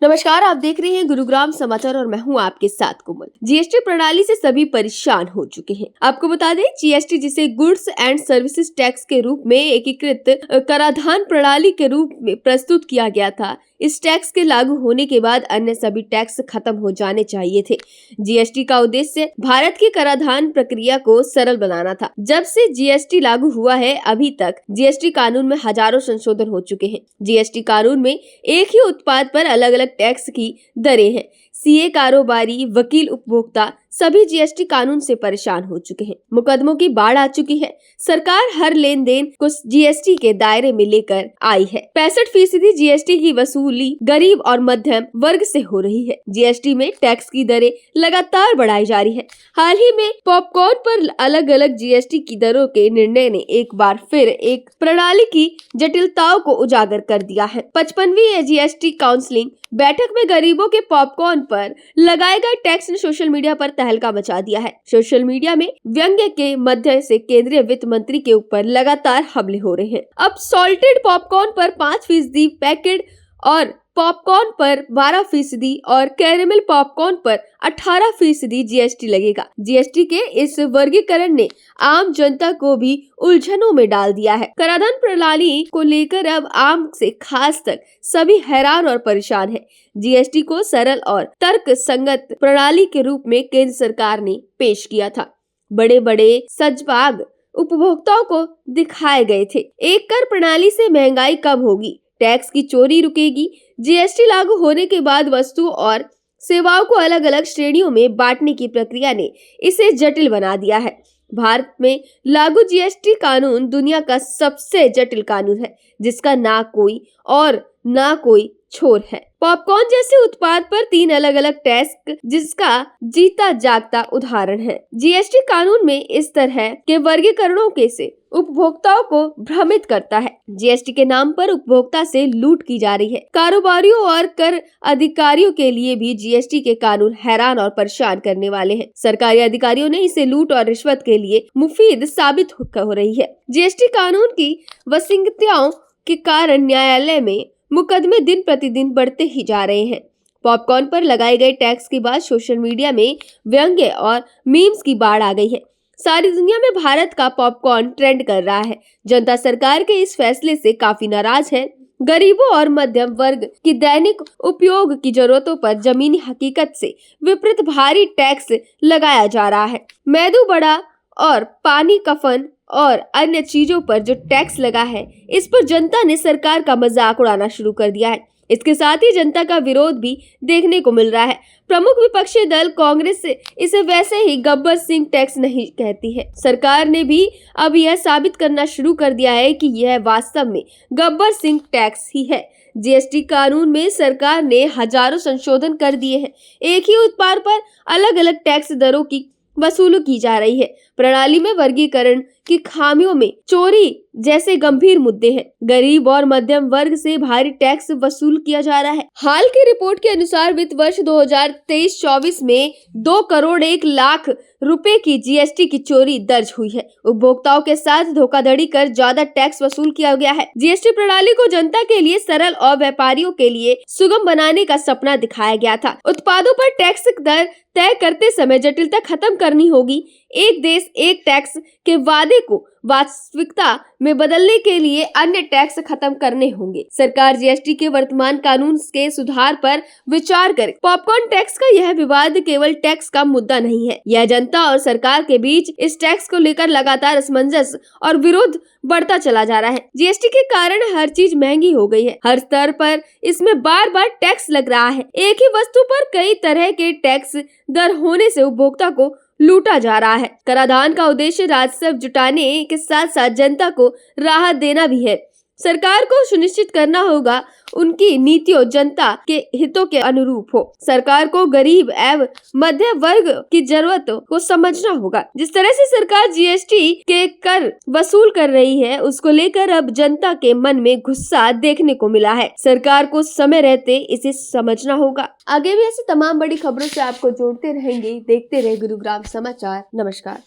नमस्कार, आप देख रहे हैं गुरुग्राम समाचार और मैं हूं आपके साथ कोमल। जीएसटी प्रणाली से सभी परेशान हो चुके हैं। आपको बता दें, जीएसटी जिसे गुड्स एंड सर्विसेज टैक्स के रूप में एकीकृत कराधान प्रणाली के रूप में प्रस्तुत किया गया था, इस टैक्स के लागू होने के बाद अन्य सभी टैक्स खत्म हो जाने चाहिए थे। जीएसटी का उद्देश्य भारत की कराधान प्रक्रिया को सरल बनाना था। जब से जीएसटी लागू हुआ है, अभी तक जीएसटी कानून में हजारों संशोधन हो चुके हैं। जीएसटी कानून में एक ही उत्पाद पर अलग अलग टैक्स की दरें हैं। सीए, कारोबारी, वकील, उपभोक्ता सभी जीएसटी कानून से परेशान हो चुके हैं। मुकदमों की बाढ़ आ चुकी है। सरकार हर लेन देन को जीएसटी के दायरे में लेकर आई है। 65% जीएसटी की वसूली गरीब और मध्यम वर्ग से हो रही है। जीएसटी में टैक्स की दरें लगातार बढ़ाई जा रही है। हाल ही में पॉपकॉर्न पर अलग अलग जीएसटी की दरों के निर्णय ने एक बार फिर एक प्रणाली की जटिलताओं को उजागर कर दिया है। 55वीं जीएसटी काउंसिलिंग बैठक में गरीबों के पॉपकॉर्न पर लगाए गए टैक्स ने सोशल मीडिया पर तहलका मचा दिया है। सोशल मीडिया में व्यंग्य के मध्य से केंद्रीय वित्त मंत्री के ऊपर लगातार हमले हो रहे हैं। अब सॉल्टेड पॉपकॉर्न पर 5% पैकेट और पॉपकॉर्न पर 12% और कैरेमल पॉपकॉर्न पर 18% जीएसटी लगेगा। जीएसटी के इस वर्गीकरण ने आम जनता को भी उलझनों में डाल दिया है। कराधान प्रणाली को लेकर अब आम से खास तक सभी हैरान और परेशान है। जीएसटी को सरल और तर्क संगत प्रणाली के रूप में केंद्र सरकार ने पेश किया था। बड़े बड़े सजबाग उपभोक्ताओं को दिखाए गए थे। एक कर प्रणाली से महंगाई कम होगी, टैक्स की चोरी रुकेगी। जीएसटी लागू होने के बाद वस्तु और सेवाओं को अलग अलग श्रेणियों में बांटने की प्रक्रिया ने इसे जटिल बना दिया है। भारत में लागू जीएसटी कानून दुनिया का सबसे जटिल कानून है, जिसका ना कोई और ना कोई छोर है। पॉपकॉर्न जैसे उत्पाद पर 3 अलग अलग टैक्स, जिसका जीता जागता उदाहरण है। जीएसटी कानून में इस तरह के वर्गीकरणों के से उपभोक्ताओं को भ्रमित करता है। जीएसटी के नाम पर उपभोक्ता से लूट की जा रही है। कारोबारियों और कर अधिकारियों के लिए भी जीएसटी के कानून हैरान और परेशान करने वाले हैं। सरकारी अधिकारियों ने इसे लूट और रिश्वत के लिए मुफीद साबित हो रही है। जीएसटी कानून की विसंगतियों के कारण न्यायालय में मुकदमे दिन प्रतिदिन बढ़ते ही जा रहे हैं। पॉपकॉर्न पर लगाए गए टैक्स के बाद सोशल मीडिया में व्यंग्य और मीम्स की बाढ़ आ गई है। सारी दुनिया में भारत का पॉपकॉर्न ट्रेंड कर रहा है। जनता सरकार के इस फैसले से काफी नाराज है। गरीबों और मध्यम वर्ग की दैनिक उपयोग की जरूरतों पर जमीनी हकीकत से विपरीत भारी टैक्स लगाया जा रहा है। मेदू वड़ा और पानी, कफन और अन्य चीजों पर जो टैक्स लगा है, इस पर जनता ने सरकार का मजाक उड़ाना शुरू कर दिया है। इसके साथ ही जनता का विरोध भी देखने को मिल रहा है। प्रमुख विपक्षी दल कांग्रेस इसे वैसे ही गब्बर सिंह टैक्स नहीं कहती है। सरकार ने भी अब यह साबित करना शुरू कर दिया है कि यह वास्तव में गब्बर सिंह टैक्स ही है। जीएसटी कानून में सरकार ने हजारों संशोधन कर दिए हैं। एक ही उत्पाद पर अलग अलग टैक्स दरों की वसूली की जा रही है। प्रणाली में वर्गीकरण की खामियों में चोरी जैसे गंभीर मुद्दे हैं। गरीब और मध्यम वर्ग से भारी टैक्स वसूल किया जा रहा है। हाल की रिपोर्ट के अनुसार वित्त वर्ष 2023-24 में 2 करोड़ 1 लाख रुपए की जीएसटी की चोरी दर्ज हुई है। उपभोक्ताओं के साथ धोखाधड़ी कर ज्यादा टैक्स वसूल किया गया है। जीएसटी प्रणाली को जनता के लिए सरल और व्यापारियों के लिए सुगम बनाने का सपना दिखाया गया था। उत्पादों पर टैक्स दर तय करते समय जटिलता खत्म करनी होगी। एक देश एक टैक्स के वादे को वास्तविकता में बदलने के लिए अन्य टैक्स खत्म करने होंगे। सरकार जीएसटी के वर्तमान कानून के सुधार पर विचार करे। पॉपकॉर्न टैक्स का यह विवाद केवल टैक्स का मुद्दा नहीं है। यह जनता और सरकार के बीच इस टैक्स को लेकर लगातार असमंजस और विरोध बढ़ता चला जा रहा है। जीएसटी के कारण हर चीज महंगी हो गई है। हर स्तर पर इसमें बार बार टैक्स लग रहा है। एक ही वस्तु पर कई तरह के टैक्स दर होने से उपभोक्ता को लूटा जा रहा है। कराधान का उद्देश्य राजस्व जुटाने के साथ साथ जनता को राहत देना भी है। सरकार को सुनिश्चित करना होगा उनकी नीतियों जनता के हितों के अनुरूप हो। सरकार को गरीब एवं मध्य वर्ग की जरूरतों को समझना होगा। जिस तरह से सरकार जीएसटी के कर वसूल कर रही है, उसको लेकर अब जनता के मन में गुस्सा देखने को मिला है। सरकार को समय रहते इसे समझना होगा। आगे भी ऐसी तमाम बड़ी खबरों से आपको जोड़ते रहेंगे। देखते रहे गुरुग्राम समाचार। नमस्कार।